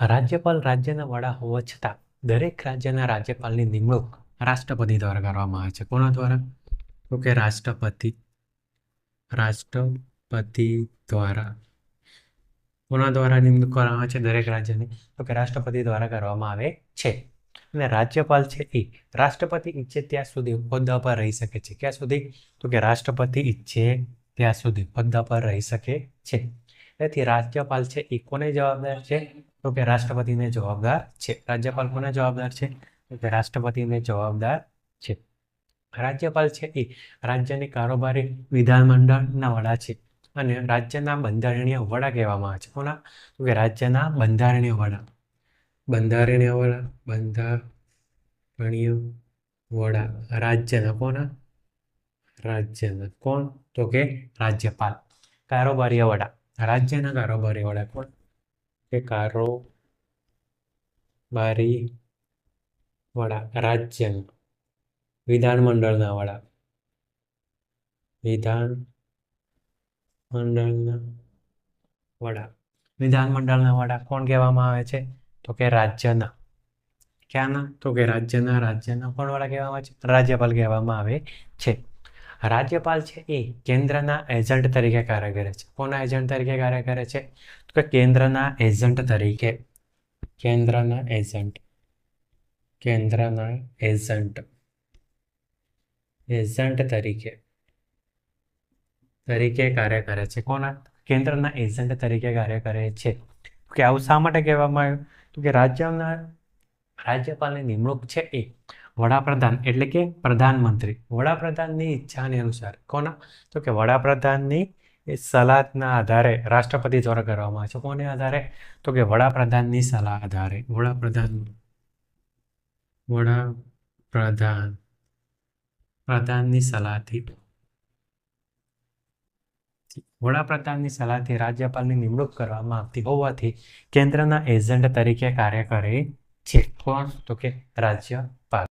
રાજ્યપાલ રાજ્યના વડા હોવા છતાં દરેક રાજ્યના રાજ્યપાલની નિમણૂક રાષ્ટ્રપતિ દ્વારા કરવામાં આવે છે. કોના દ્વારા? તો કે રાષ્ટ્રપતિ દ્વારા. કોના દ્વારા નિમણૂક કરવામાં આવે છે દરેક રાજ્યની? તો કે રાષ્ટ્રપતિ દ્વારા કરવામાં આવે છે. અને રાજ્યપાલ છે એ રાષ્ટ્રપતિ ઈચ્છે ત્યાં સુધી હોદ્દા પર રહી શકે છે. ક્યાં સુધી? તો કે રાષ્ટ્રપતિ ઈચ્છે ત્યાં સુધી હોદ્દા પર રહી શકે છે. તેથી રાજ્યપાલ છે એ કોને જવાબદાર છે? તો કે રાષ્ટ્રપતિને જવાબદાર છે. રાજ્યપાલ કોને જવાબદાર છે? તો કે રાષ્ટ્રપતિને જવાબદાર છે. રાજ્યપાલ છે એ રાજ્યની કારોબારી વિધાનમંડળના વડા છે અને રાજ્યના બંધારણીય વડા કહેવામાં આવે છે. કોના? તો કે રાજ્યના બંધારણીય વડા. બંધારણીય વડા રાજ્યના. કોના? રાજ્યના. કોણ? તો કે રાજ્યપાલ. કારોબારી વડા રાજ્યના કારોબારી વડા કોણ? કે કારોબારી વડા રાજ્યના. વિધાનમંડળના વડા વિધાનમંડળના વડા કોણ કહેવામાં આવે છે? તો કે રાજ્યના. ક્યાંના? તો કે રાજ્યના કોણ વડા કહેવામાં આવે છે? રાજ્યપાલ કહેવામાં આવે છે. રાજ્યપાલ છે એ કેન્દ્રના એજન્ટ તરીકે કાર્ય કરે છે. કોના એજન્ટ તરીકે કાર્ય કરે છે? તો કે કેન્દ્રના એજન્ટ તરીકે. કેન્દ્રના એજન્ટ તરીકે કાર્ય કરે છે. કોના? કેન્દ્રના એજન્ટ તરીકે કાર્ય કરે છે. કે આવું શા માટે કહેવામાં આવ્યું? તો કે રાજ્યપાલની નિમણૂક છે એ વડાપ્રધાન એટલે કે પ્રધાનમંત્રી વડાપ્રધાનની ઈચ્છાને અનુસાર. કોના? તો કે વડાપ્રધાનની સલાહના આધારે રાષ્ટ્રપતિ દ્વારા કરવામાં આવે છે. કોને આધારે? તો કે વડાપ્રધાનની સલાહ આધારે. વડાપ્રધાનની સલાહથી રાજ્યપાલની નિમણૂક કરવામાં આવતી હોવાથી કેન્દ્રના એજન્ટ તરીકે કાર્ય કરે છે. કોણ? તો કે રાજ્યપાલ.